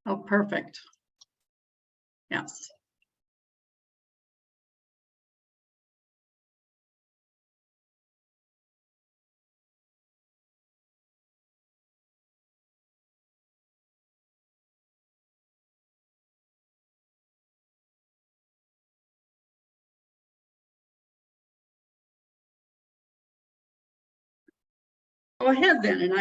Oh, perfect. Yes. Go ahead then, and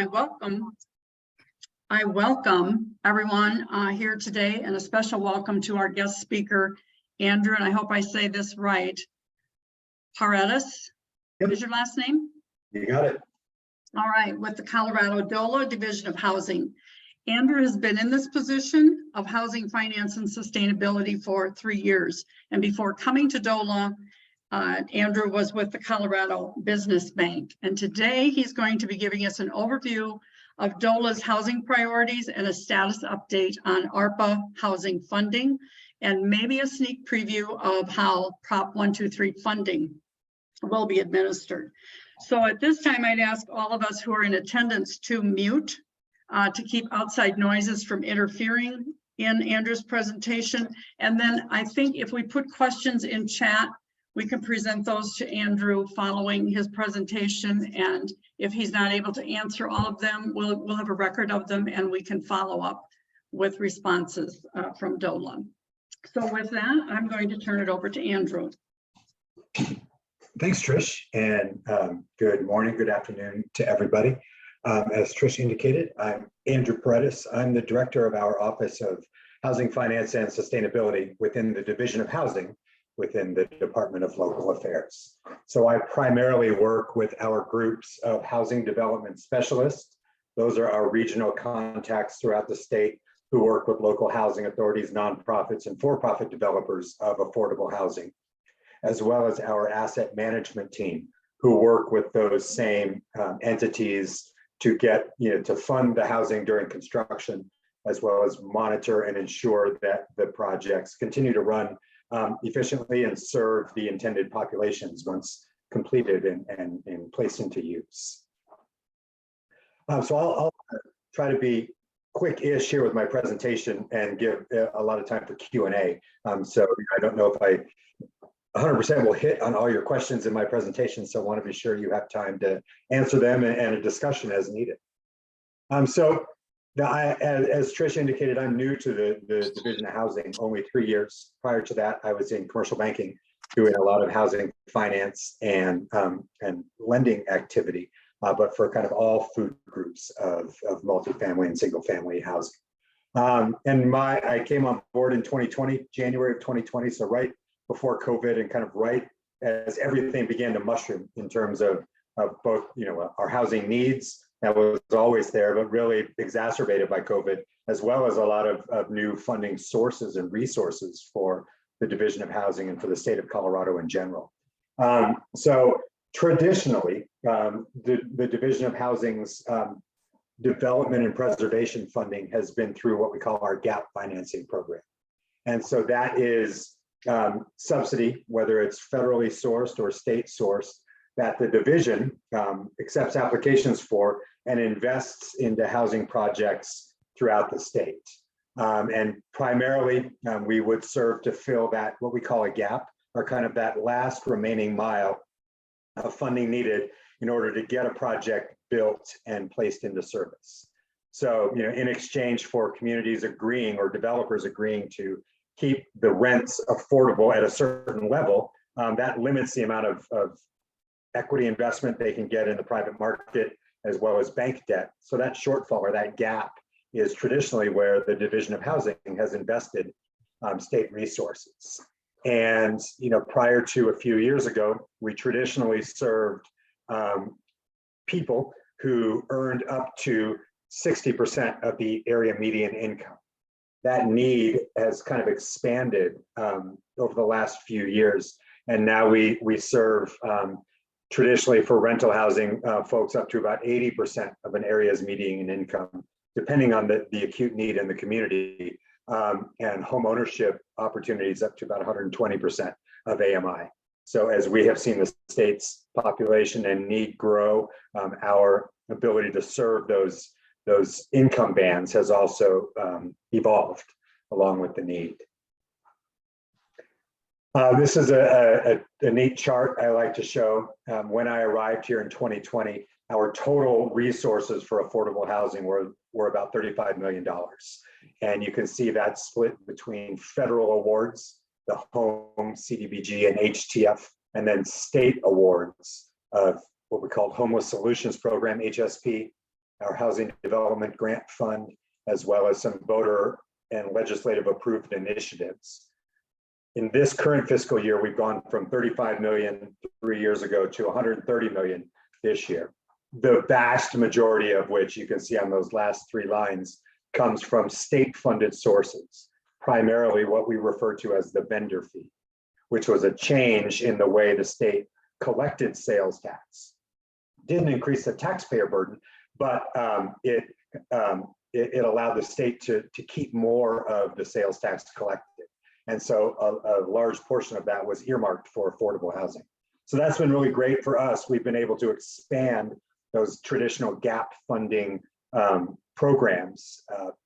I welcome everyone here today, and a special welcome to our guest speaker, Andrew, and I hope I say this right. Paredes, Yep. Is your last name? You got it. All right, with the Colorado DOLA Division of Housing. Andrew has been in this position of housing finance and sustainability for 3 years. And before coming to DOLA, Andrew was with the Colorado Business Bank. And today he's going to be giving us an overview of DOLA's housing priorities and a status update on ARPA housing funding, and maybe a sneak preview of how Prop 123 funding will be administered. So at this time, I'd ask all of us who are in attendance to mute to keep outside noises from interfering in Andrew's presentation. And then I think if we put questions in chat, we can present those to Andrew following his presentation. And if he's not able to answer all of them, we'll have a record of them and we can follow up with responses from DOLA. So with that, I'm going to turn it over to Andrew. Thanks, Trish, and good morning, good afternoon to everybody. As Trish indicated, I'm Andrew Paredes. I'm the director of our Office of Housing Finance and Sustainability within the Division of Housing within the Department of Local Affairs. So I primarily work with our groups of housing development specialists. Those are our regional contacts throughout the state who work with local housing authorities, nonprofits, and for-profit developers of affordable housing, as well as our asset management team who work with those same entities to get, to fund the housing during construction, as well as monitor and ensure that the projects continue to run efficiently and serve the intended populations once completed and placed into use. So I'll try to be quick-ish here with my presentation and give a lot of time for Q&A. So I don't know if I 100% will hit on all your questions in my presentation, so I want to be sure you have time to answer them and a discussion as needed. So as Trish indicated, I'm new to the Division of Housing, only 3 years. Prior to that, I was in commercial banking, doing a lot of housing finance and lending activity, but for kind of all food groups of multifamily and single family housing. And I came on board in 2020, January of 2020, so right before COVID and kind of right as everything began to mushroom in terms of both, our housing needs that was always there, but really exacerbated by COVID, as well as a lot of new funding sources and resources for the Division of Housing and for the state of Colorado in general. So traditionally, the Division of Housing's development and preservation funding has been through what we call our GAP financing program. And so that is subsidy, whether it's federally sourced or state sourced, that the division accepts applications for and invests into housing projects throughout the state. And primarily, we would serve to fill that, what we call a gap, or kind of that last remaining mile of funding needed in order to get a project built and placed into service. So, in exchange for communities agreeing or developers agreeing to keep the rents affordable at a certain level, that limits the amount of equity investment they can get in the private market, as well as bank debt. So that shortfall or that gap is traditionally where the Division of Housing has invested state resources. And prior to a few years ago, we traditionally served people who earned up to 60% of the area median income. That need has kind of expanded over the last few years. And now we serve traditionally for rental housing folks up to about 80% of an area's median income, depending on the acute need in the community, and home ownership opportunities up to about 120% of AMI. So as we have seen the state's population and need grow, our ability to serve those those income bands has also evolved along with the need. This is a neat chart I like to show. When I arrived here in 2020, our total resources for affordable housing were about $35 million. And you can see that split between federal awards, the HOME, CDBG, and HTF, and then state awards of what we call Homeless Solutions Program, HSP, our Housing Development Grant Fund, as well as some voter and legislative approved initiatives. In this current fiscal year, we've gone from 35 million 3 years ago to 130 million this year. The vast majority of which you can see on those last 3 lines comes from state funded sources, primarily what we refer to as the vendor fee, which was a change in the way the state collected sales tax. Didn't increase the taxpayer burden, but it allowed the state to keep more of the sales tax collected. And so a large portion of that was earmarked for affordable housing. So that's been really great for us. We've been able to expand those traditional gap funding programs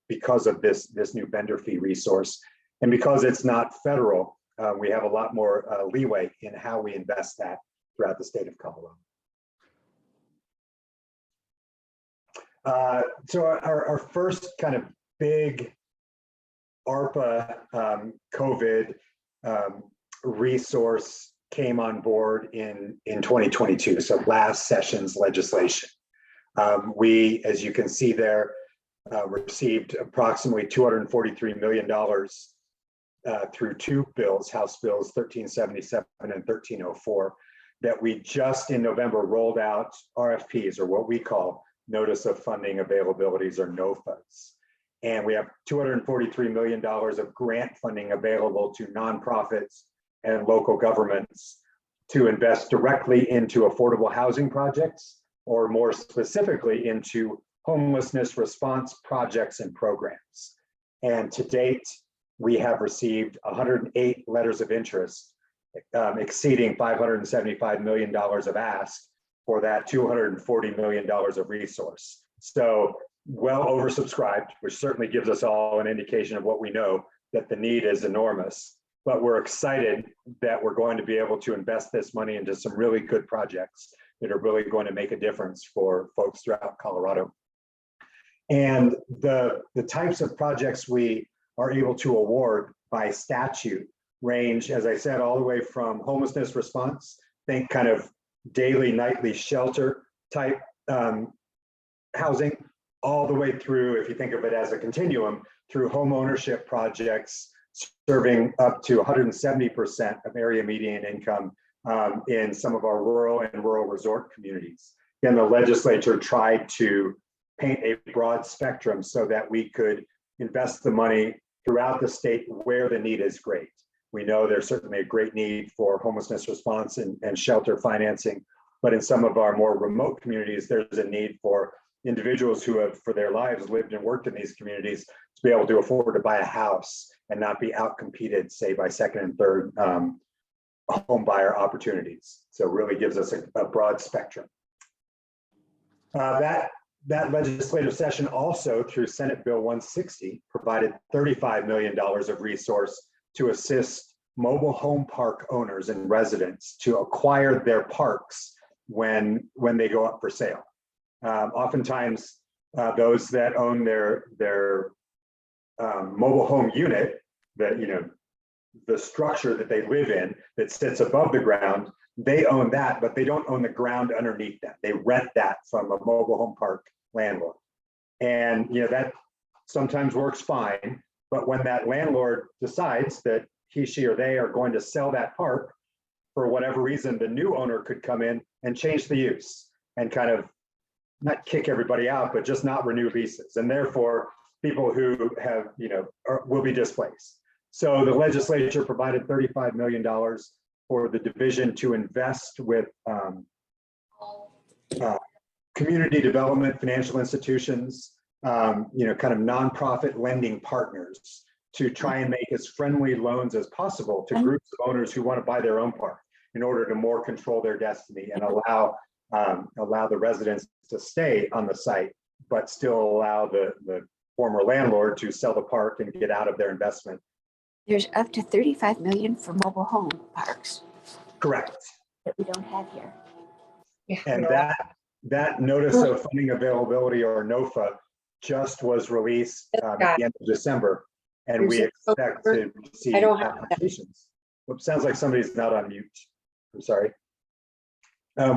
because of this new vendor fee resource. And because it's not federal, we have a lot more leeway in how we invest that throughout the state of Colorado. So our first kind of big ARPA COVID resource came on board in 2022, so last session's legislation. We, as you can see there, received approximately $243 million through 2 bills, House Bills 1377 and 1304, that we just in November rolled out RFPs, or what we call Notice of Funding Availabilities, or NOFAs. And we have $243 million of grant funding available to nonprofits and local governments to invest directly into affordable housing projects, or more specifically into homelessness response projects and programs. And to date, we have received 108 letters of interest, exceeding $575 million of ask for that $240 million of resource. So well oversubscribed, which certainly gives us all an indication of what we know, that the need is enormous. But we're excited that we're going to be able to invest this money into some really good projects that are really going to make a difference for folks throughout Colorado. And the types of projects we are able to award by statute range, as I said, all the way from homelessness response, think kind of daily, nightly shelter type housing, all the way through, if you think of it as a continuum, through home ownership projects serving up to 170% of area median income in some of our rural and rural resort communities. And the legislature tried to paint a broad spectrum so that we could invest the money throughout the state where the need is great. We know there's certainly a great need for homelessness response and shelter financing, but in some of our more remote communities, there's a need for individuals who have for their lives lived and worked in these communities to be able to afford to buy a house and not be outcompeted, say, by second and third home buyer opportunities. So it really gives us a broad spectrum. That legislative session also, through Senate Bill 160, provided $35 million of resource to assist mobile home park owners and residents to acquire their parks when they go up for sale. Oftentimes, those that own their mobile home unit, the structure that they live in that sits above the ground, they own that, but they don't own the ground underneath that. They rent that from a mobile home park landlord. And that sometimes works fine, but when that landlord decides that he, she, or they are going to sell that park, for whatever reason, the new owner could come in and change the use and kind of not kick everybody out, but just not renew leases. And therefore, people who have, will be displaced. So the legislature provided $35 million for the division to invest with community development, financial institutions, kind of nonprofit lending partners to try and make as friendly loans as possible to groups of owners who want to buy their own park in order to more control their destiny and allow the residents to stay on the site but still allow the former landlord to sell the park and get out of their investment. There's up to 35 million for mobile home parks Correct. that we don't have here. And that notice of funding availability, or NOFA, just was released at the end of December, and we expect to see applications. Whoops, sounds like somebody's not on mute. I'm sorry.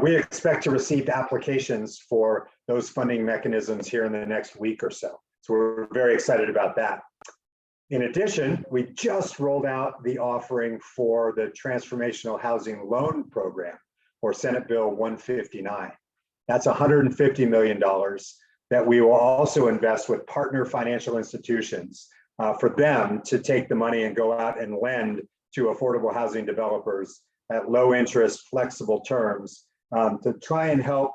We expect to receive applications for those funding mechanisms here in the next week or so. So we're very excited about that. In addition, we just rolled out the offering for the Transformational Housing Loan Program, or Senate Bill 159. That's $150 million that we will also invest with partner financial institutions for them to take the money and go out and lend to affordable housing developers at low interest, flexible terms to try and help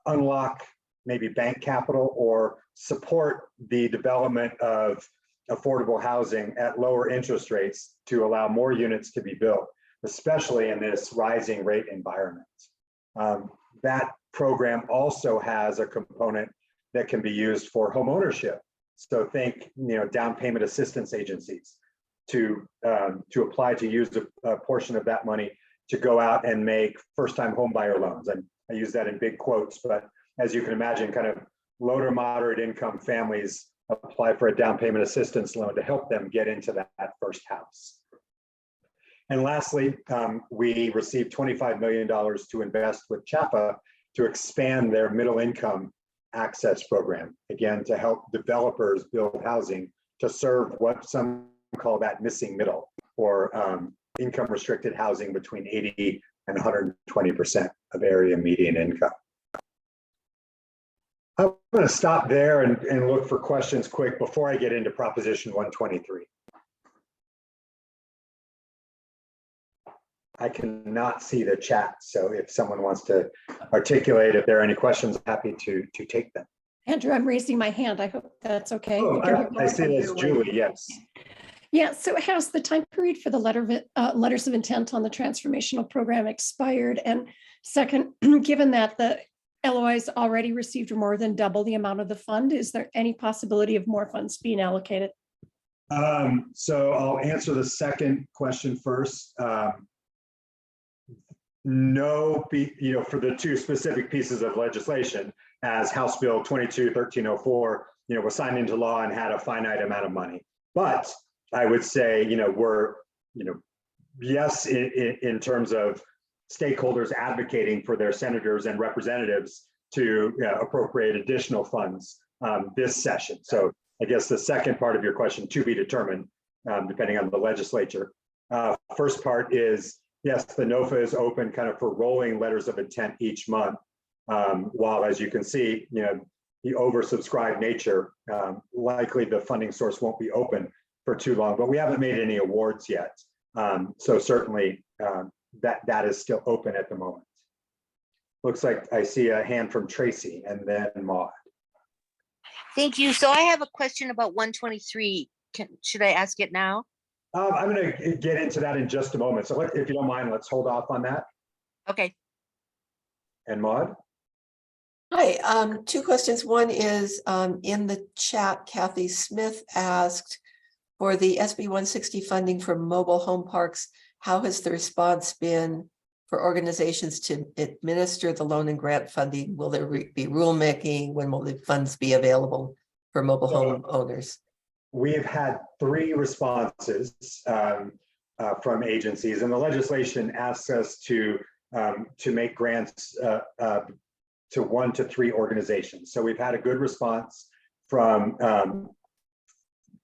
unlock maybe bank capital or support the development of affordable housing at lower interest rates to allow more units to be built, especially in this rising rate environment. That program also has a component that can be used for home ownership. So think, down payment assistance agencies to apply to use a portion of that money to go out and make first-time home buyer loans. And I use that in big quotes, but as you can imagine, kind of low to moderate income families apply for a down payment assistance loan to help them get into that first house. And lastly, we received $25 million to invest with CHAPA to expand their middle income access program, again, to help developers build housing to serve what some call that missing middle, or income restricted housing between 80 and 120% of area median income. I'm going to stop there and look for questions quick before I get into Proposition 123. I cannot see the chat, so if someone wants to articulate if there are any questions, happy to take them. Andrew, I'm raising my hand. I hope that's okay. Oh, I see that's Julie, yes. Yeah, so has the time period for the letters of intent on the transformational program expired? And second, given that the LOIs already received more than double the amount of the fund, is there any possibility of more funds being allocated? So I'll answer the second question first. No, for the two specific pieces of legislation, as House Bill 22-1304, was signed into law and had a finite amount of money. But I would say, we're, yes, in terms of stakeholders advocating for their senators and representatives to appropriate additional funds this session. So I guess the second part of your question, to be determined, depending on the legislature. First part is, yes, the NOFA is open kind of for rolling letters of intent each month. While, as you can see, the oversubscribed nature, likely the funding source won't be open for too long, but we haven't made any awards yet. So certainly that is still open at the moment. Looks like I see a hand from Tracy and then Maud. Thank you. So I have a question about 123. Should I ask it now? I'm going to get into that in just a moment. So if you don't mind, let's hold off on that. Okay. And Maud? Hi, two questions. One is in the chat, Kathy Smith asked for the SB 160 funding for mobile home parks. How has the response been for organizations to administer the loan and grant funding? Will there be rulemaking? When will the funds be available for mobile home owners? We have had 3 responses from agencies, and the legislation asks us to make grants to 1 to 3 organizations. So we've had a good response from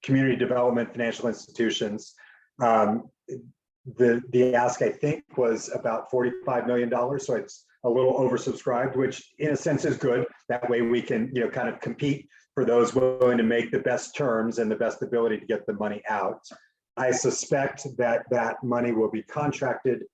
community development financial institutions. The ask, I think, was about $45 million, so it's a little oversubscribed, which in a sense is good. That way we can, kind of compete for those willing to make the best terms and the best ability to get the money out. I suspect that that money will be contracted.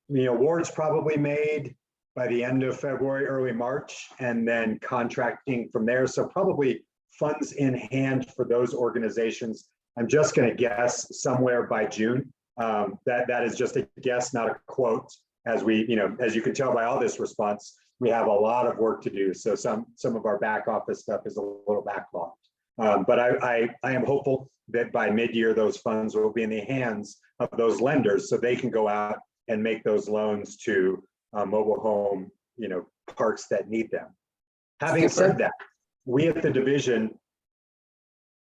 The awards probably made by the end of February, early March, and then contracting from there. So probably funds in hand for those organizations. I'm just going to guess somewhere by June. That is just a guess, not a quote. As we, as you can tell by all this response, we have a lot of work to do. So some of our back office stuff is a little backlogged. But I am hopeful that by mid-year, those funds will be in the hands of those lenders so they can go out and make those loans to mobile home, parks that need them. Having said that, we at the division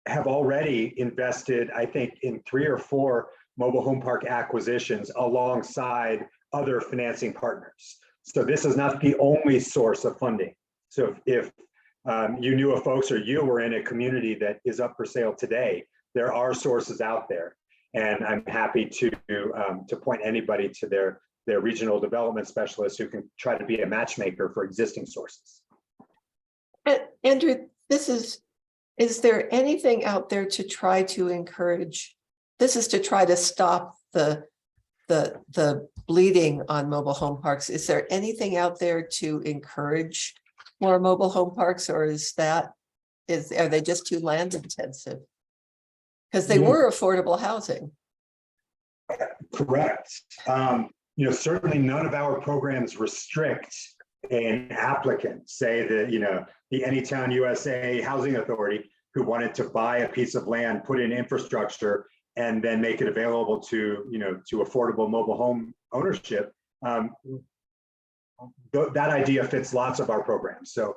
have already invested, I think, in 3 or 4 mobile home park acquisitions alongside other financing partners. So this is not the only source of funding. So if you knew of folks or you were in a community that is up for sale today, there are sources out there. And I'm happy to point anybody to their regional development specialists who can try to be a matchmaker for existing sources. Andrew, is there anything out there to try to encourage? This is to try to stop the bleeding on mobile home parks. Is there anything out there to encourage more mobile home parks, or are they just too land intensive? Because they were affordable housing. Correct. Certainly none of our programs restrict an applicant, say the Anytown USA Housing Authority, who wanted to buy a piece of land, put in infrastructure, and then make it available to affordable mobile home ownership. That idea fits lots of our programs. So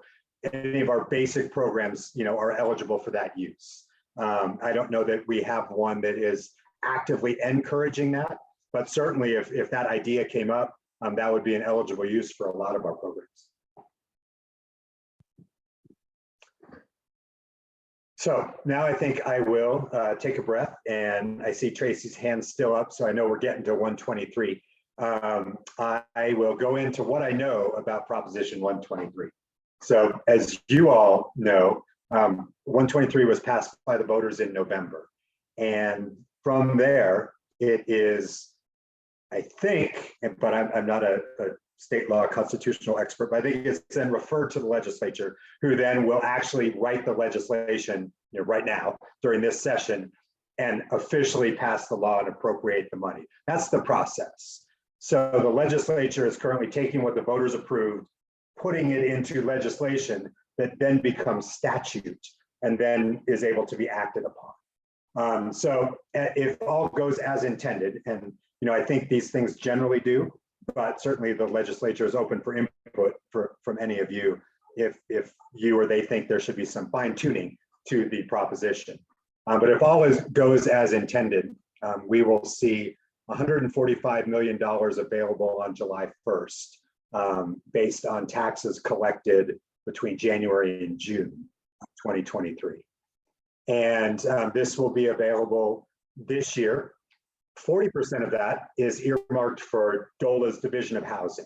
any of our basic programs, are eligible for that use. I don't know that we have one that is actively encouraging that, but certainly if that idea came up, that would be an eligible use for a lot of our programs. So now I think I will take a breath, and I see Tracy's hand still up, so I know we're getting to 123. I will go into what I know about Proposition 123. So as you all know, 123 was passed by the voters in November. And from there, it is, I think, but I'm not a state law constitutional expert, but I think it's then referred to the legislature, who then will actually write the legislation right now during this session and officially pass the law and appropriate the money. That's the process. So the legislature is currently taking what the voters approved, putting it into legislation that then becomes statute and then is able to be acted upon. So if all goes as intended, and I think these things generally do, but certainly the legislature is open for input from any of you if you or they think there should be some fine tuning to the proposition. But if all goes as intended, we will see $145 million available on July 1st, based on taxes collected between January and June of 2023. And this will be available this year. 40% of that is earmarked for DOLA's Division of Housing,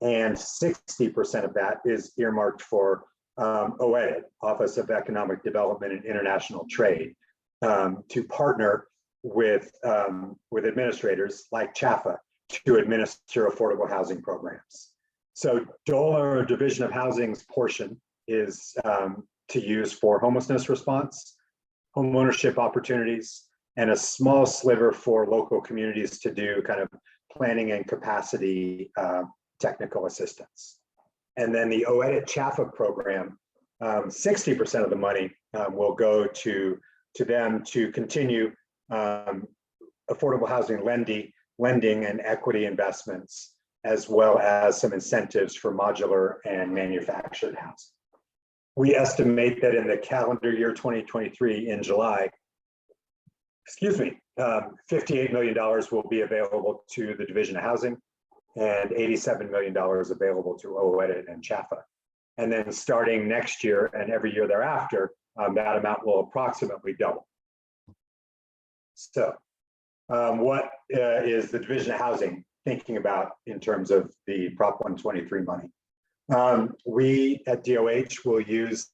and 60% of that is earmarked for OEDIT, Office of Economic Development and International Trade, to partner with administrators like CHAFA to administer affordable housing programs. So DOLA, or Division of Housing's portion, is to use for homelessness response, home ownership opportunities, and a small sliver for local communities to do kind of planning and capacity technical assistance. And then the OEDIT CHAFA program, 60% of the money will go to them to continue affordable housing lending and equity investments, as well as some incentives for modular and manufactured housing. We estimate that in the calendar year 2023 in July, $58 million will be available to the Division of Housing and $87 million available to OEDIT and CHAFA. And then starting next year and every year thereafter, that amount will approximately double. So what is the Division of Housing thinking about in terms of the Prop 123 money? We at DOH will use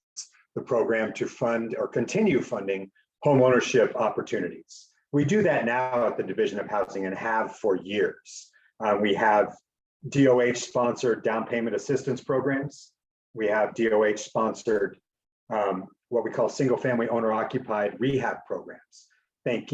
the program to fund or continue funding home ownership opportunities. We do that now at the Division of Housing and have for years. We have DOH-sponsored down payment assistance programs. We have DOH-sponsored what we call single-family owner-occupied rehab programs. Think,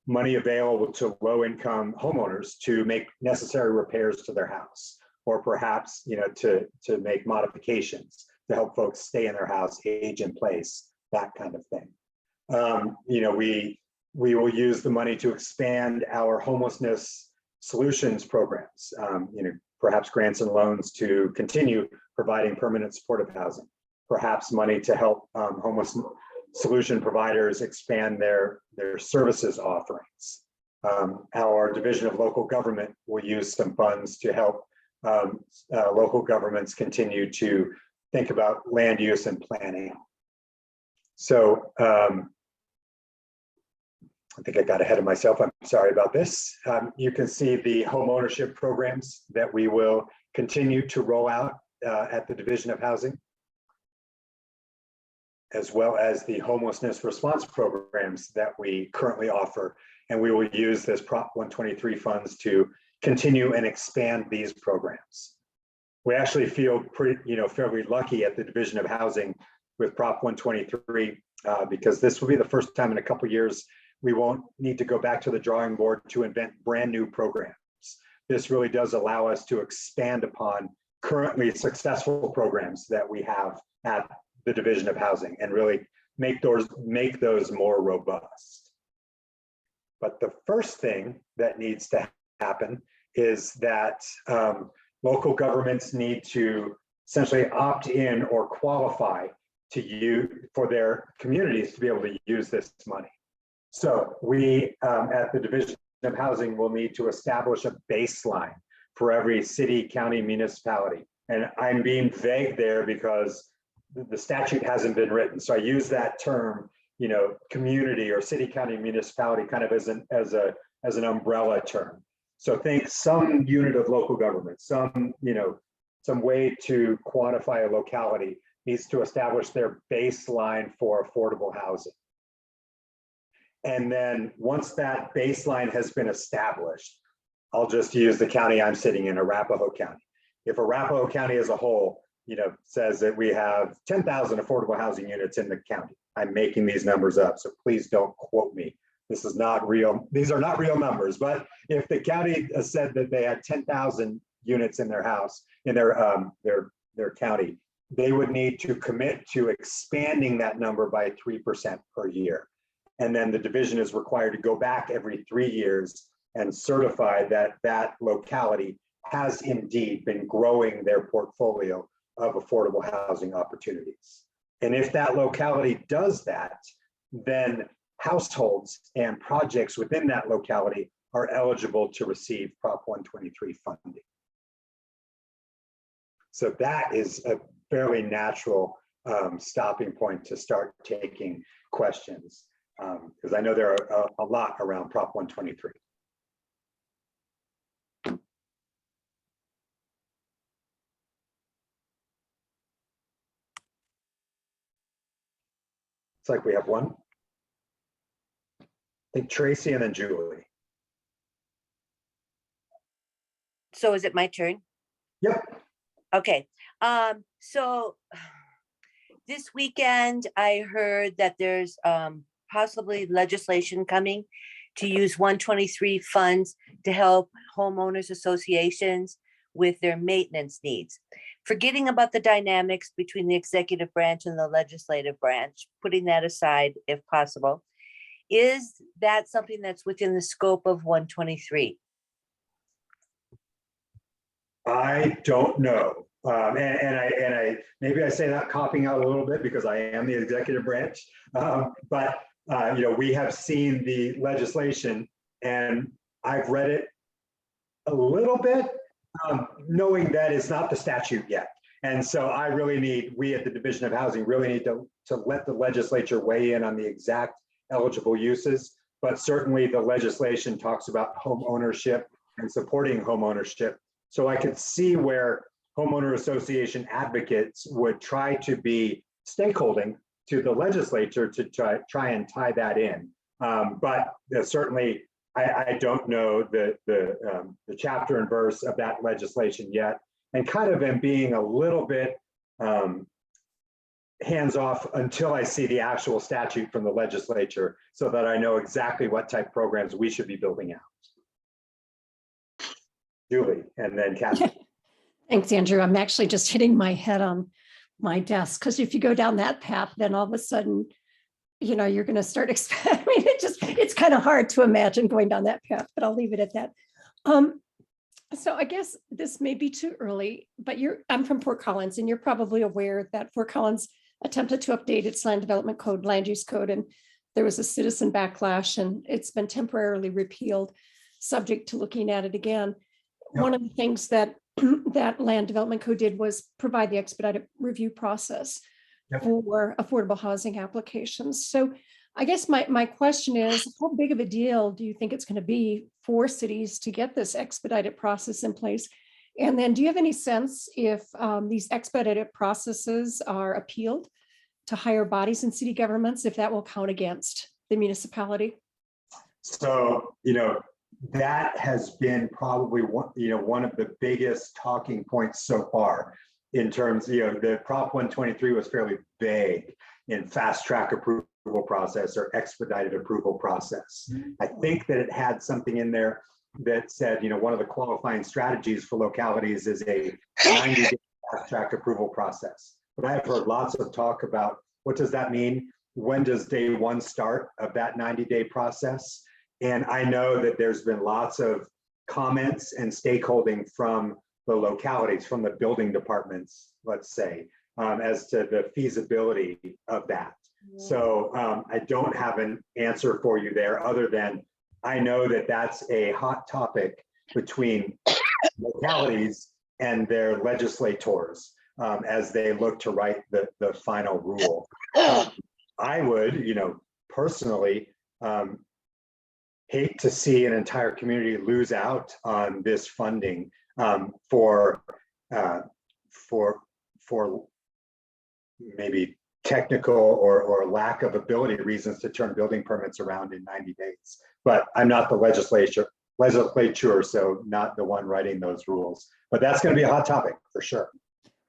money available to low-income homeowners to make necessary repairs to their house, or perhaps, to make modifications to help folks stay in their house, age in place, that kind of thing. We will use the money to expand our homelessness solutions programs, perhaps grants and loans to continue providing permanent supportive housing, perhaps money to help homeless solution providers expand their services offerings. Our Division of Local Government will use some funds to help local governments continue to think about land use and planning. So I think I got ahead of myself. I'm sorry about this. You can see the home ownership programs that we will continue to roll out at the Division of Housing, as well as the homelessness response programs that we currently offer. And we will use this Prop 123 funds to continue and expand these programs. We actually feel fairly lucky at the Division of Housing with Prop 123 because this will be the first time in a couple of years we won't need to go back to the drawing board to invent brand new programs. This really does allow us to expand upon currently successful programs that we have at the Division of Housing and really make those more robust. But the first thing that needs to happen is that local governments need to essentially opt in or qualify for their communities to be able to use this money. So we at the Division of Housing will need to establish a baseline for every city, county, municipality. And I'm being vague there because the statute hasn't been written. So I use that term, community or city, county, municipality kind of as an umbrella term. So think some unit of local government, some way to quantify a locality needs to establish their baseline for affordable housing. And then once that baseline has been established, I'll just use the county I'm sitting in, Arapahoe County. If Arapahoe County as a whole, says that we have 10,000 affordable housing units in the county. I'm making these numbers up, so please don't quote me. This is not real. These are not real numbers, but if the county said that they had 10,000 units in their house, in their county, they would need to commit to expanding that number by 3% per year. And then the division is required to go back every 3 years and certify that that locality has indeed been growing their portfolio of affordable housing opportunities. And if that locality does that, then households and projects within that locality are eligible to receive Prop 123 funding. So that is a fairly natural stopping point to start taking questions, because I know there are a lot around Prop 123. It's like we have one. I think Tracy and then Julie. So is it my turn? Yep. Okay. So this weekend, I heard that there's possibly legislation coming to use 123 funds to help homeowners associations with their maintenance needs. Forgetting about the dynamics between the executive branch and the legislative branch, putting that aside if possible, is that something that's within the scope of 123? I don't know. And I maybe I say that coughing out a little bit because I am the executive branch. But we have seen the legislation and I've read it a little bit, knowing that it's not the statute yet. And so we at the Division of Housing really need to let the legislature weigh in on the exact eligible uses. But certainly the legislation talks about home ownership and supporting home ownership. So I could see where homeowner association advocates would try to be stakeholding to the legislature to try and tie that in. But certainly, I don't know the chapter and verse of that legislation yet, and kind of am being a little bit hands off until I see the actual statute from the legislature, so that I know exactly what type of programs we should be building out. Julie, and then Kathy. Thanks, Andrew. I'm actually just hitting my head on my desk because if you go down that path, then all of a sudden, you're going to start I mean, it's kind of hard to imagine going down that path, but I'll leave it at that. So I guess this may be too early, but I'm from Fort Collins, and you're probably aware that Fort Collins attempted to update its land development code, land use code, and there was a citizen backlash, and it's been temporarily repealed, subject to looking at it again. Yep. One of the things that that land development code did was provide the expedited review process Yep. for affordable housing applications. So I guess my question is, how big of a deal do you think it's going to be for cities to get this expedited process in place? And then do you have any sense if these expedited processes are appealed to higher bodies and city governments, if that will count against the municipality? So, that has been probably one of the biggest talking points so far in terms, the Prop 123 was fairly vague in fast track approval process or expedited approval process. I think that it had something in there that said, one of the qualifying strategies for localities is a 90-day fast track approval process. But I've heard lots of talk about what does that mean? When does day one start of that 90-day process? And I know that there's been lots of comments and stakeholding from the localities, from the building departments, let's say, as to the feasibility of that. So I don't have an answer for you there other than I know that that's a hot topic between localities and their legislators as they look to write the final rule. I would, personally hate to see an entire community lose out on this funding for maybe technical or lack of ability reasons to turn building permits around in 90 days. But I'm not the legislature, so not the one writing those rules. But that's going to be a hot topic for sure.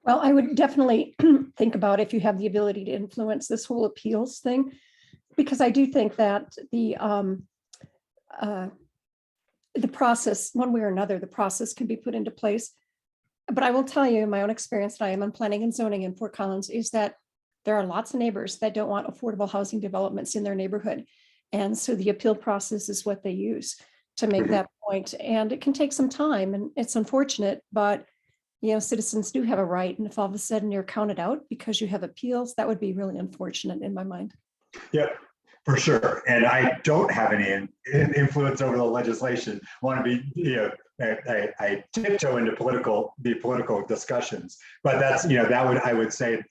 Well, I would definitely think about if you have the ability to influence this whole appeals thing, because I do think that the process, one way or another, the process can be put into place. But I will tell you, in my own experience, that I am on planning and zoning in Fort Collins, is that there are lots of neighbors that don't want affordable housing developments in their neighborhood. And so the appeal process is what they use to make that point. And it can take some time, and it's unfortunate, but citizens do have a right. And if all of a sudden you're counted out because you have appeals, that would be really unfortunate in my mind. Yep, for sure. And I don't have any influence over the legislation. Want to be, I tiptoe into the political discussions, but that's, I would say,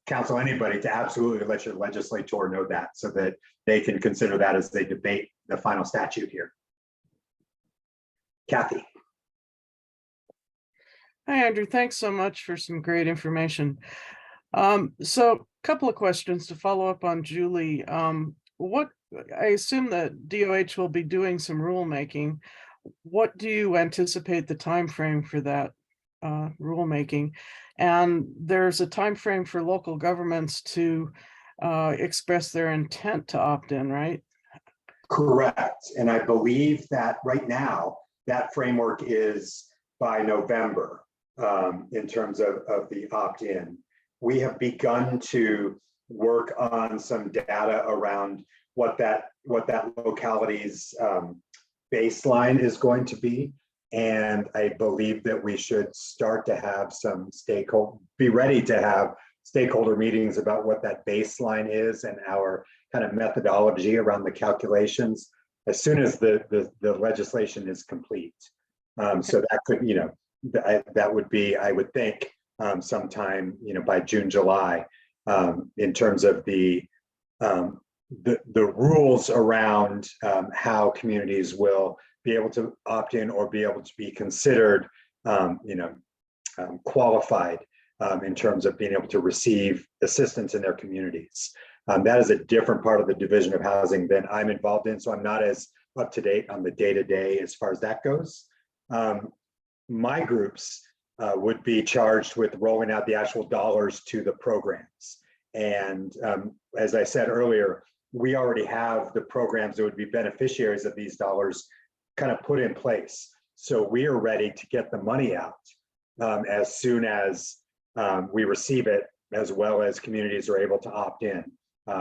counsel anybody to absolutely let your legislator know that so that they can consider that as they debate the final statute here. Kathy. Hi, Andrew. Thanks so much for some great information. So a couple of questions to follow up on Julie. I assume that DOH will be doing some rulemaking. What do you anticipate the time frame for that rulemaking? And there's a time frame for local governments to express their intent to opt in, right? Correct. And I believe that right now, that framework is by November in terms of the opt-in. We have begun to work on some data around what that locality's baseline is going to be. And I believe that we should start to have be ready to have stakeholder meetings about what that baseline is and our kind of methodology around the calculations as soon as the legislation is complete. So that could, that would be, I would think, sometime, by June, July, in terms of the rules around how communities will be able to opt in or be able to be considered, qualified in terms of being able to receive assistance in their communities. That is a different part of the Division of Housing than I'm involved in, so I'm not as up to date on the day-to-day as far as that goes. My groups would be charged with rolling out the actual dollars to the programs. And as I said earlier, we already have the programs that would be beneficiaries of these dollars kind of put in place. So we are ready to get the money out as soon as we receive it, as well as communities are able to opt in,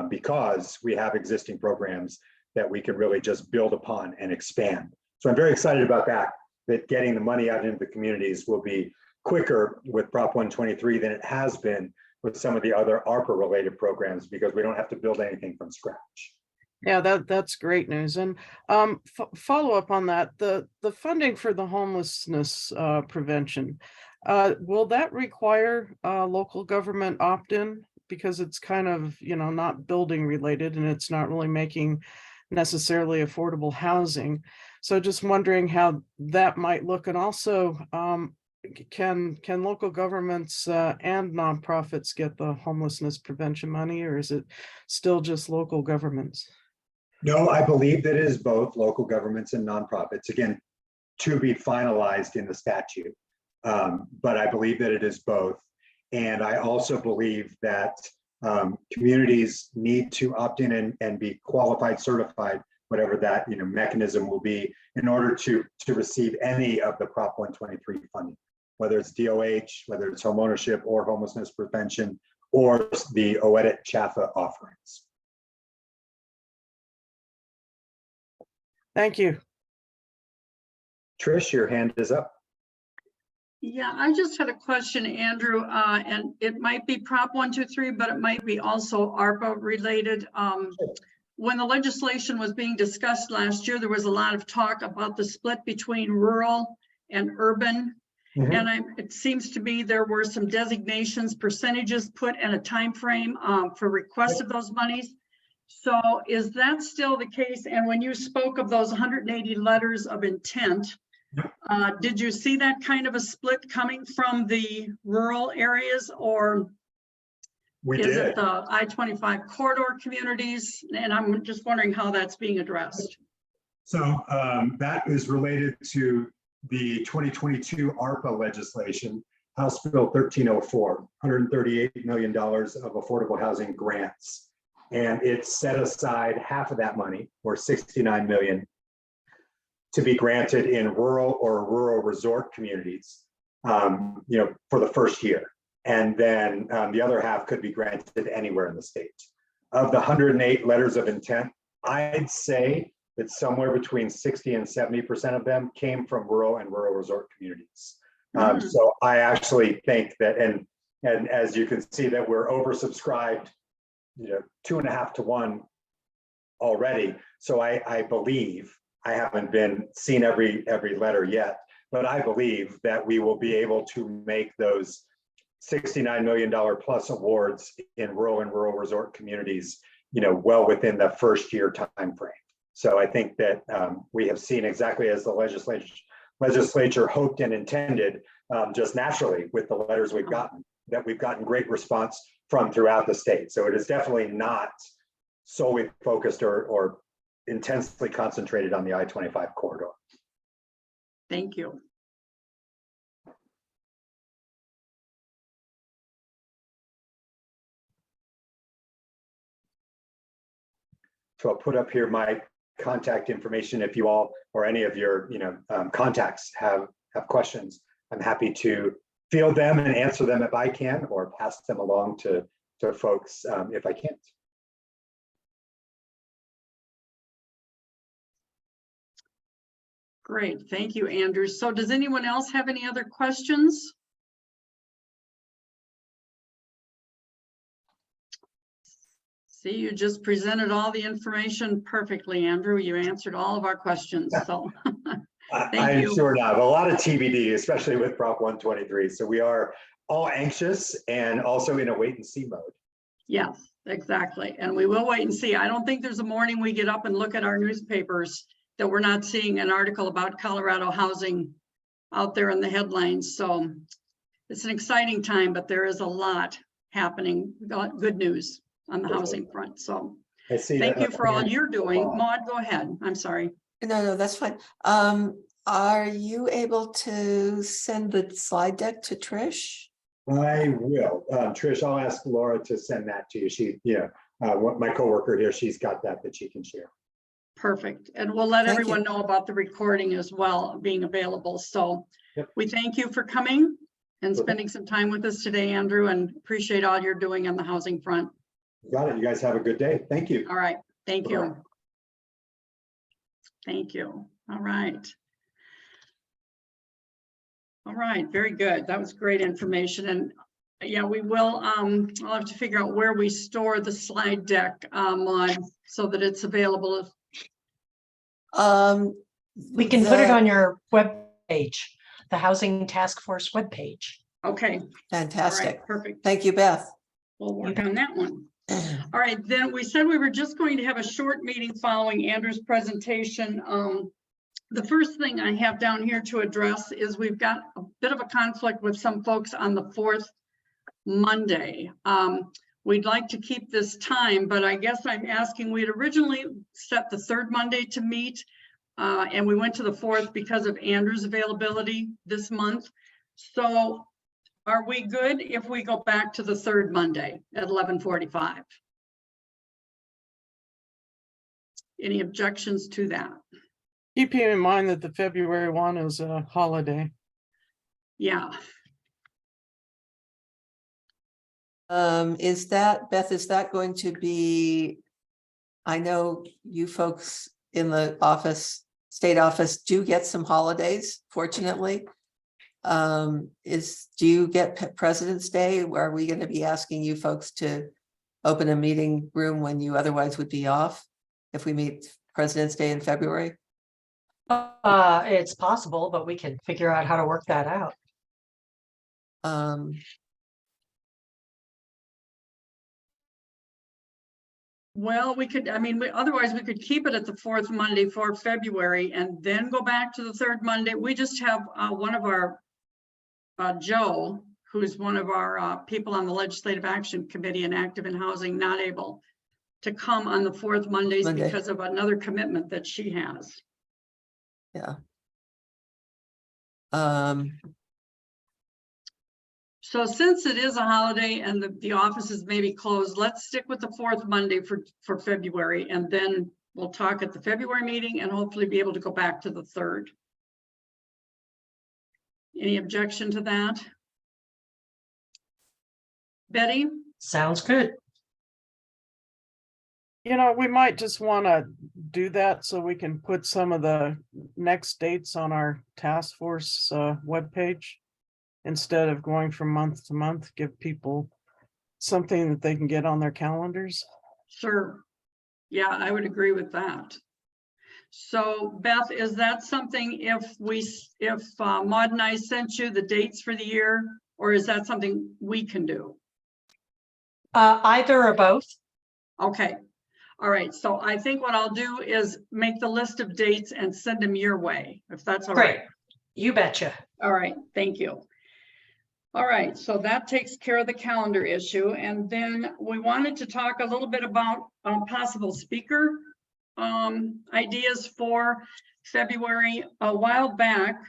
because we have existing programs that we can really just build upon and expand. So I'm very excited about that getting the money out into the communities will be quicker with Prop 123 than it has been with some of the other ARPA related programs, because we don't have to build anything from scratch. Yeah, that's great news. And follow up on that, the funding for the homelessness prevention, will that require local government opt-in? Because it's kind of, not building related, and it's not really making necessarily affordable housing. So just wondering how that might look. And also, can local governments and nonprofits get the homelessness prevention money, or is it still just local governments? No, I believe that it is both local governments and nonprofits. Again, to be finalized in the statute. But I believe that it is both. And I also believe that communities need to opt in and be qualified, certified, whatever that mechanism will be, in order to receive any of the Prop 123 funding, whether it's DOH, whether it's homeownership or homelessness prevention, or the OEDIT CHAFA offerings. Thank you. Trish, your hand is up. Yeah, I just had a question, Andrew, and it might be Prop 123, but it might be also ARPA related. When the legislation was being discussed last year, there was a lot of talk about the split between rural and urban. And it seems to me there were some designations, percentages put in a time frame for request of those monies. So is that still the case? And when you spoke of those 180 letters of intent, did you see that kind of a split coming from the rural areas, or is it the I-25 corridor communities? And I'm just wondering how that's being addressed. So that is related to the 2022 ARPA legislation, House Bill 1304, $138 million of affordable housing grants. And it set aside half of that money, or $69 million, to be granted in rural or rural resort communities, for the first year. And then the other half could be granted anywhere in the state. Of the 108 letters of intent, I'd say that somewhere between 60 and 70% of them came from rural and rural resort communities. So I actually think that, and as you can see, that we're oversubscribed, 2.5 to 1 already. So I believe, I haven't seen every letter yet, but I believe that we will be able to make those $69 million plus awards in rural and rural resort communities, well within the first year time frame. So I think that we have seen exactly as the legislature hoped and intended, just naturally with the letters we've gotten, that we've gotten great response from throughout the state. So it is definitely not solely focused or intensely concentrated on the I-25 corridor. Thank you. So I'll put up here my contact information. If you all or any of your contacts have questions, I'm happy to field them and answer them if I can, or pass them along to folks if I can't. Great, thank you, Andrew. So does anyone else have any other questions? See, you just presented all the information perfectly, Andrew. You answered all of our questions, so thank you. I'm sure not. A lot of TBD, especially with Prop 123. So we are all anxious and also in a wait and see mode. Yes, exactly. And we will wait and see. I don't think there's a morning we get up and look at our newspapers that we're not seeing an article about Colorado housing out there in the headlines. So it's an exciting time, but there is a lot happening. Good news on the housing front. So I see. Thank you for all you're doing. Maud, go ahead. I'm sorry. No, that's fine. Are you able to send the slide deck to Trish? I will. Trish, I'll ask Laura to send that to you. She, my coworker here, she's got that she can share. Perfect. And we'll let Thank everyone you. know about the recording as well being available. So Yep. we thank you for coming. and Sure. spending some time with us today, Andrew, and appreciate all you're doing on the housing front. Got it. You guys have a good day. Thank you. All right, thank you. Bye-bye. Thank you. All right. All right, very good. That was great information. And yeah, we will, I'll have to figure out where we store the slide deck on so that it's available. We can put it the- on your webpage, the Housing Task Force webpage. Okay, all Fantastic. right, perfect. Thank you, Beth. We'll work on that one. All right, then we said we were just going to have a short meeting following Andrew's presentation. The first thing I have down here to address is we've got a bit of a conflict with some folks on the fourth Monday. We'd like to keep this time, but I guess I'm asking, we'd originally set the third Monday to meet, and we went to the fourth because of Andrew's availability this month. So are we good if we go back to the third Monday at 11:45? Any objections to that? Keeping in mind that the February one is a holiday. Yeah, Is that, Beth, is that going to be, I know you folks in the office, state office do get some holidays, fortunately. Do you get President's Day? Are we going to be asking you folks to open a meeting room when you otherwise would be off? If we meet President's Day in February? It's possible, but we can figure out how to work that out. well, we could, I mean, otherwise we could keep it at the fourth Monday for February and then go back to the third Monday. We just have one of our, Joe, who's one of our people on the Legislative Action Committee and active in housing, not able to come on the fourth Mondays Monday. because of another commitment that she has. Yeah. So since it is a holiday and the offices may be closed, let's stick with the fourth Monday for February, and then we'll talk at the February meeting and hopefully be able to go back to the third. Any objection to that? Betty? Sounds good. You know, we might just want to do that so we can put some of the next dates on our task force webpage. Instead of going from month to month, give people something that they can get on their calendars. Sure. Yeah, I would agree with that. So Beth, is that something if Maud and I sent you the dates for the year, or is that something we can do? Either or both. Okay. All right. So I think what I'll do is make the list of dates and send them your way, if that's all right. Great. You betcha. All right. Thank you. All right. So that takes care of the calendar issue. And then we wanted to talk a little bit about possible speaker ideas for February. A while back,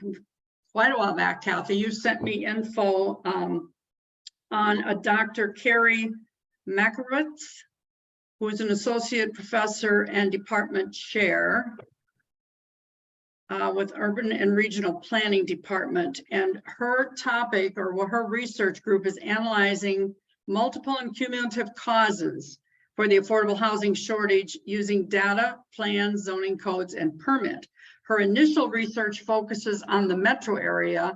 quite a while back, Kathy, you sent me info on a Dr. Carrie Makarowitz, who is an associate professor and department chair with Urban and Regional Planning Department. And her topic, or what her research group, is analyzing multiple and cumulative causes for the affordable housing shortage using data, plans, zoning codes, and permit. Her initial research focuses on the metro area,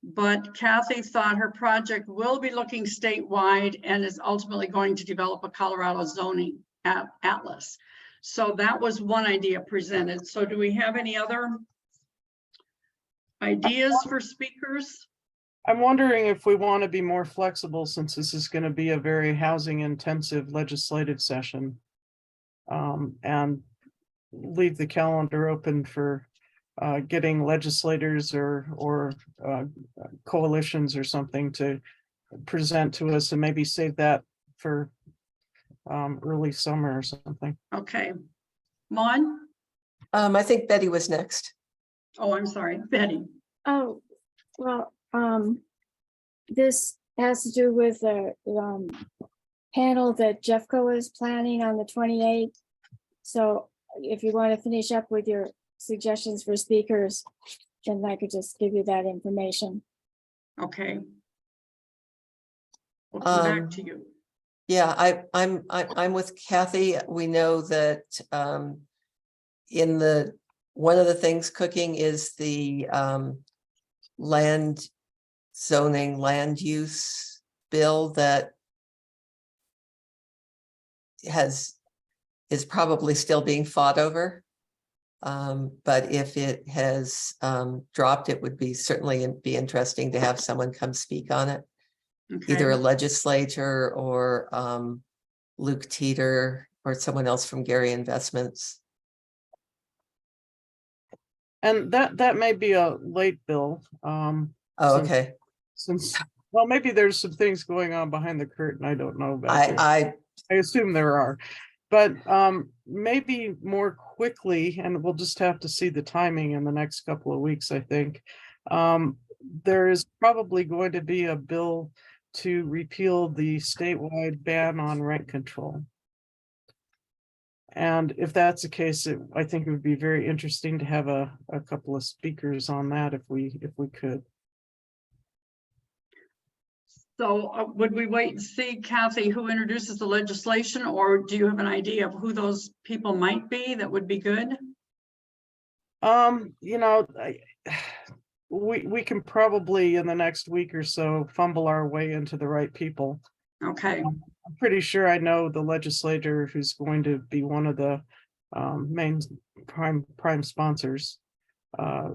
but Kathy thought her project will be looking statewide and is ultimately going to develop a Colorado zoning atlas. So that was one idea presented. So do we have any other ideas for speakers? I'm wondering if we want to be more flexible since this is going to be a very housing intensive legislative session. And leave the calendar open for getting legislators or coalitions or something to present to us, and maybe save that for early summer or something. Okay. Mon? I think Betty was next. Oh, I'm sorry, Betty. Oh, well, this has to do with the panel that Jeffco is planning on the 28th. So if you want to finish up with your suggestions for speakers, then I could just give you that information. Okay. We'll come Um, back to you. Yeah, I'm with Kathy. We know that in the, one of the things cooking is the land zoning, land use bill that is probably still being fought over. But if it has dropped, it would be certainly be interesting to have someone come speak on it. Either a Okay, legislator or Luke Teeter or someone else from Gary Investments. And that may be a late bill. Oh, since- okay. Since, well, maybe there's some things going on behind the curtain I don't know about. there. I I assume there are, but maybe more quickly, and we'll just have to see the timing in the next couple of weeks, I think. There is probably going to be a bill to repeal the statewide ban on rent control. And if that's the case, I think it would be very interesting to have a couple of speakers on that if we could. so would we wait and see, Kathy, who introduces the legislation, or do you have an idea of who those people might be that would be good? You know, we can probably in the next week or so fumble our way into the right people. Okay, I'm pretty sure I know the legislator who's going to be one of the main prime sponsors.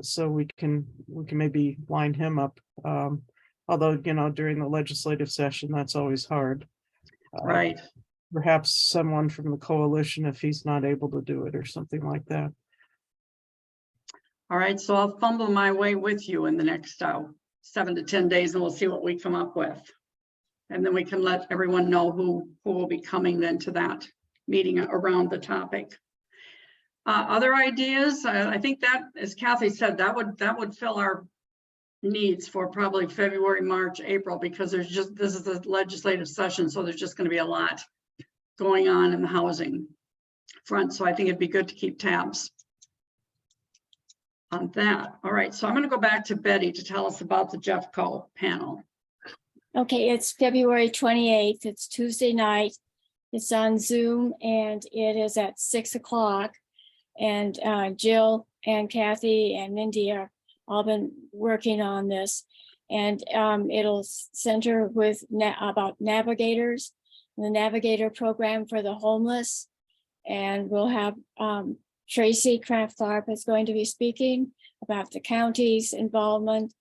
So we can maybe line him up. Although, you know, during the legislative session, that's always hard. right. Perhaps someone from the coalition if he's not able to do it or something like that. All right, so I'll fumble my way with you in the next 7 to 10 days, and we'll see what we come up with. And then we can let everyone know who will be coming then to that meeting around the topic. Other ideas? I think that, as Kathy said, that would fill our needs for probably February, March, April, because this is a legislative session, so there's just going to be a lot going on in the housing front. So I think it'd be good to keep tabs on that. All right, so I'm going to go back to Betty to tell us about the Jeffco panel. Okay, it's February 28th. It's Tuesday night. It's on Zoom and it is at 6 o'clock. And Jill and Kathy and Mindy are all been working on this. And it'll center with about navigators, the Navigator program for the homeless. And we'll have Tracy Kraft-Tharp is going to be speaking about the county's involvement.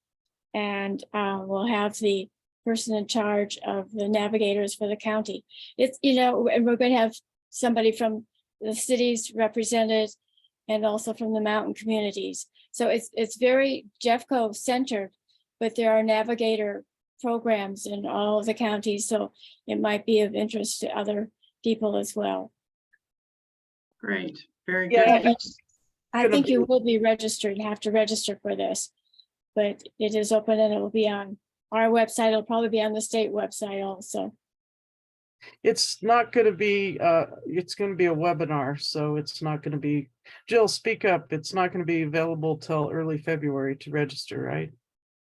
And we'll have the person in charge of the navigators for the county. It's, you know, and we're going to have somebody from the cities represented and also from the mountain communities. So it's very Jeffco centered, but there are navigator programs in all of the counties. So it might be of interest to other people as well. Great, very Yeah, good. I think you will be registered, have to register for this, but it is open and it will be on our website. It'll probably be on the state website also. It's not going to be, it's going to be a webinar, so it's not going to be, Jill, speak up. It's not going to be available till early February to register, right?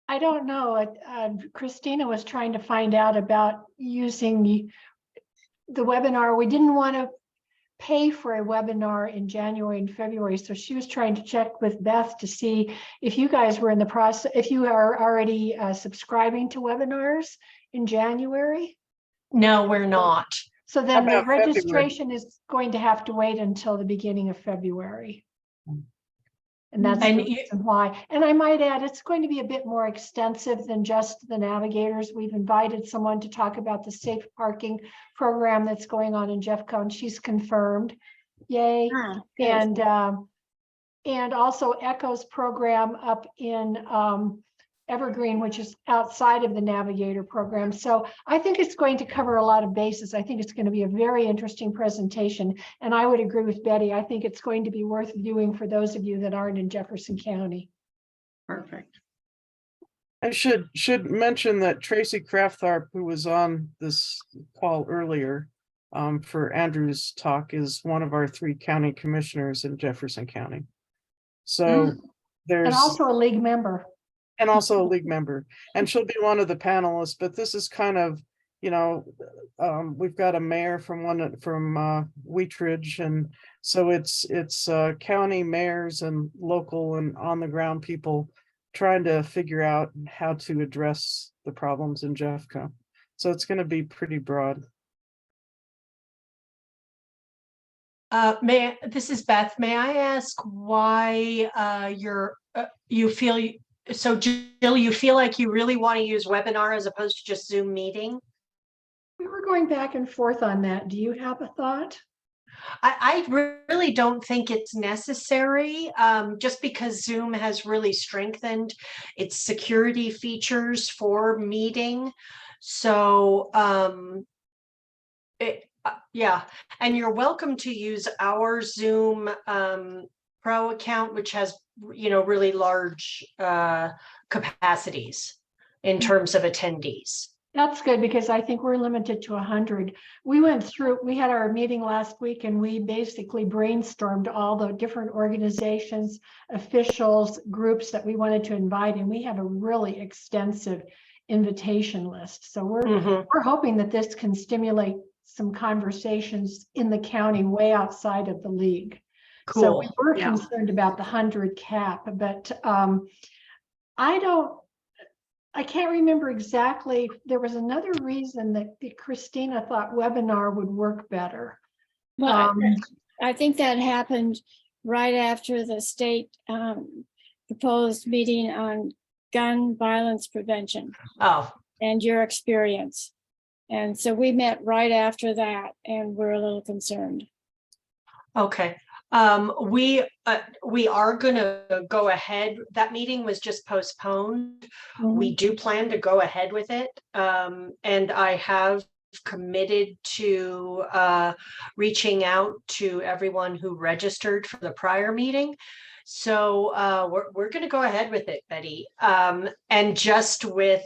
I don't know. Christina was trying to find out about using the webinar. We didn't want to pay for a webinar in January and February. So she was trying to check with Beth to see if you guys were in the process, if you are already subscribing to webinars in January. No, we're not. So then the About February. registration is going to have to wait until the beginning of February. And that's And the reason why. And I might add, it's going to be a bit more extensive than just the navigators. We've invited someone to talk about the safe parking program that's going on in Jeffco, and she's confirmed. Yay. Good. And also Echo's program up in Evergreen, which is outside of the Navigator program. So I think it's going to cover a lot of bases. I think it's going to be a very interesting presentation. And I would agree with Betty. I think it's going to be worth viewing for those of you that aren't in Jefferson County. Perfect. I should mention that Tracy Kraft-Tharp, who was on this call earlier for Andrew's talk, is one of our 3 county commissioners in Jefferson County. So there's And also a league member. and also a league member, and she'll be one of the panelists, but this is kind of you know, we've got a mayor from Wheatridge, and so it's county mayors and local and on the ground people trying to figure out how to address the problems in Jeffco. So it's going to be pretty broad. This is Beth. May I ask why you feel so, Jill, you feel like you really want to use webinar as opposed to just Zoom meeting? We were going back and forth on that. Do you have a thought? I really don't think it's necessary, just because Zoom has really strengthened its security features for meeting. So, yeah, and you're welcome to use our Zoom Pro account, which has, really large capacities in terms of attendees. That's good, because I think we're limited to 100. We had our meeting last week and we basically brainstormed all the different organizations, officials, groups that we wanted to invite, and we have a really extensive invitation list. So we're hoping that this can stimulate some conversations in the county way outside of the league. Cool. So we were concerned about the 100 cap, but I can't remember exactly. There was another reason that Christina thought webinar would work better. Well, I think that happened right after the state proposed meeting on gun violence prevention Oh, and your experience. And so we met right after that, and we're a little concerned. okay. We are going to go ahead. That meeting was just postponed. We do plan to go ahead with it. And I have committed to reaching out to everyone who registered for the prior meeting. So we're going to go ahead with it, Betty. And just with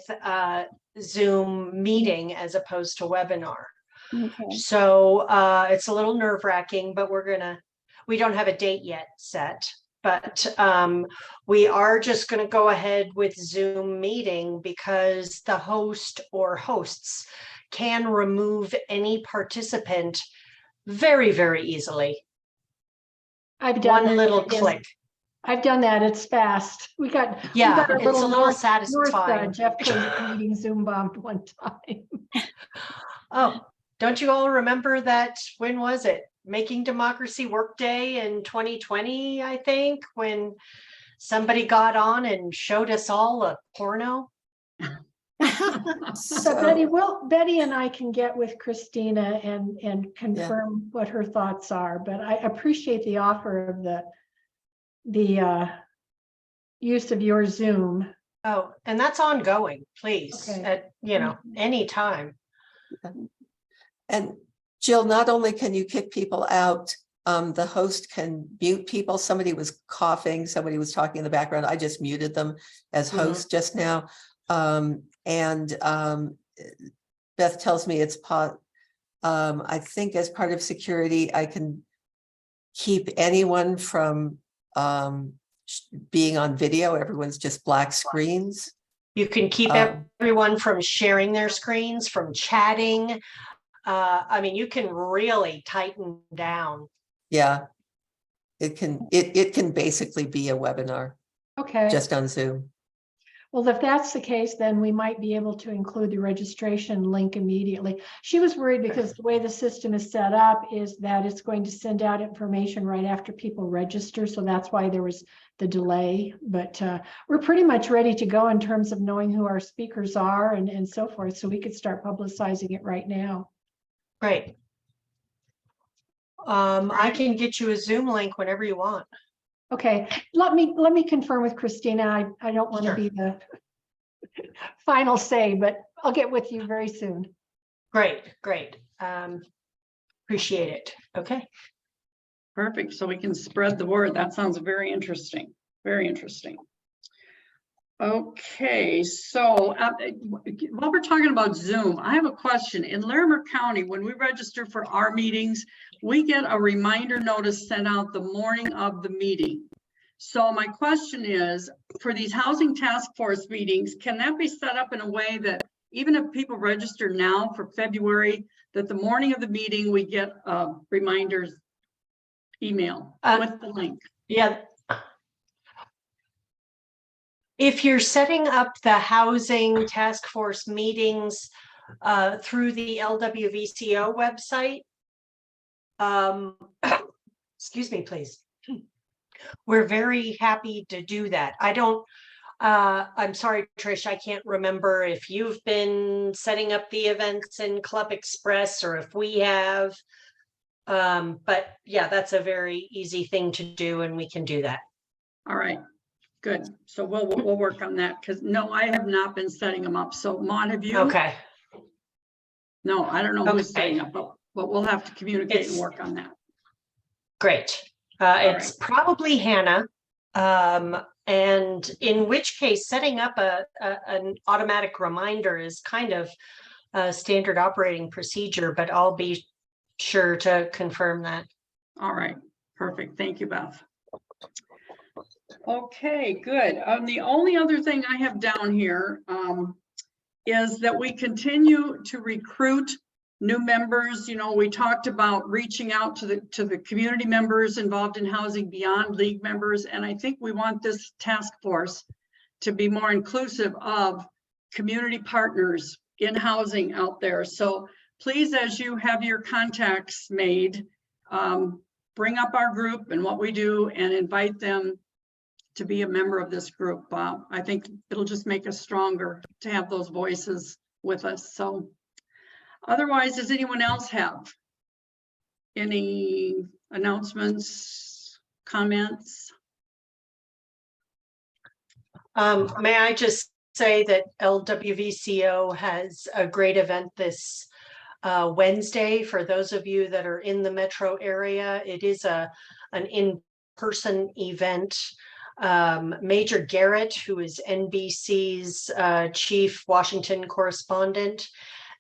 Zoom meeting as opposed to webinar. Okay. So it's a little nerve-wracking, but we don't have a date yet set, but we are just going to go ahead with Zoom meeting because the host or hosts can remove any participant very, very easily. I've done One little yes. click. I've done that. It's fast. We got Yeah, a it's a little North satisfying. Jeffco meeting Zoom bombed one time. Oh, don't you all remember that? When was it? Making Democracy Work Day in 2020, I think, when somebody got on and showed us all a porno. So Betty and I can get with Christina and confirm what her thoughts are, but I appreciate the offer of the use of your Zoom. Oh, and that's ongoing, please, Okay. at, any time. And Jill, not only can you kick people out, the host can mute people. Somebody was coughing, somebody was talking in the background. I just muted them as host just now. And Beth tells me it's I think as part of security, I can keep anyone from being on video. Everyone's just black screens. You can keep everyone from sharing their screens, from chatting. I mean, you can really tighten down. Yeah, it can basically be a webinar Okay. just on Zoom. Well, if that's the case, then we might be able to include the registration link immediately. She was worried because the way the system is set up is that it's going to send out information right after people register. So that's why there was the delay. But we're pretty much ready to go in terms of knowing who our speakers are and so forth. So we could start publicizing it right now. Great. I can get you a Zoom link whenever you want. Okay, let me confirm with Christina. I don't want to be the final say, but I'll get with you very soon. Great. Appreciate it. Okay. Perfect. So we can spread the word. That sounds very interesting. Very interesting. Okay, so while we're talking about Zoom, I have a question. In Larimer County, when we register for our meetings, we get a reminder notice sent out the morning of the meeting. So my question is, for these housing task force meetings, can that be set up in a way that even if people register now for February, that the morning of the meeting, we get a reminders email with the link. Yeah. If you're setting up the housing task force meetings through the LWVCO website, excuse me, please. We're very happy to do that. I'm sorry, Trish, I can't remember if you've been setting up the events in Club Express or if we have. But yeah, that's a very easy thing to do and we can do that. All right, good. So we'll work on that because no, I have not been setting them up. So Maud, have you? Okay. No, I don't know who's Okay. setting up, but we'll have to communicate and It's- work on that. Great. It's probably Hannah. And in which case setting up an automatic reminder is kind of a standard operating procedure, but I'll be sure to confirm that. All right, perfect. Thank you, Beth. Okay, good. The only other thing I have down here is that we continue to recruit new members. You know, we talked about reaching out to the community members involved in housing beyond league members. And I think we want this task force to be more inclusive of community partners in housing out there. So please, as you have your contacts made, bring up our group and what we do and invite them to be a member of this group. I think it'll just make us stronger to have those voices with us. So otherwise, does anyone else have any announcements, comments? May I just say that LWVCO has a great event this Wednesday for those of you that are in the metro area. It is an in-person event. Major Garrett, who is NBC's chief Washington correspondent,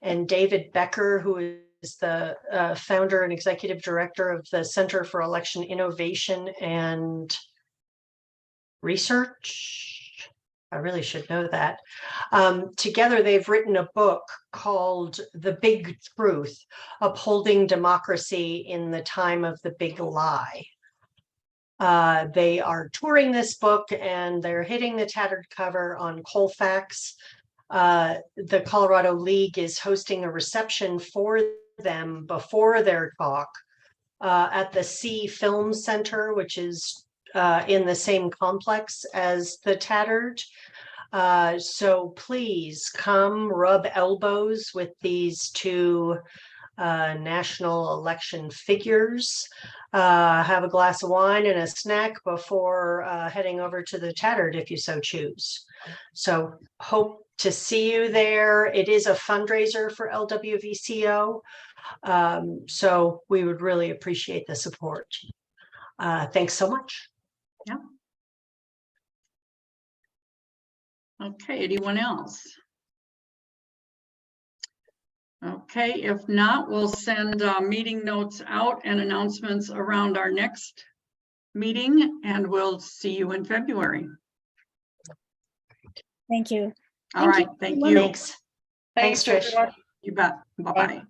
and David Becker, who is the founder and executive director of the Center for Election Innovation and Research. I really should know that. Together, they've written a book called The Big Truth, Upholding Democracy in the Time of the Big Lie. They are touring this book and they're hitting the tattered cover on Colfax. The Colorado League is hosting a reception for them before their talk at the C Film Center, which is in the same complex as the Tattered. So please come rub elbows with these two national election figures. Have a glass of wine and a snack before heading over to the Tattered if you so choose. So hope to see you there. It is a fundraiser for LWVCO. So we would really appreciate the support. Thanks so much. Yeah. Okay, anyone else? Okay, if not, we'll send meeting notes out and announcements around our next meeting, and we'll see you in February. Thank you. All right, thank you. Thanks. Thanks, Trish. everyone. You bet. Bye-bye.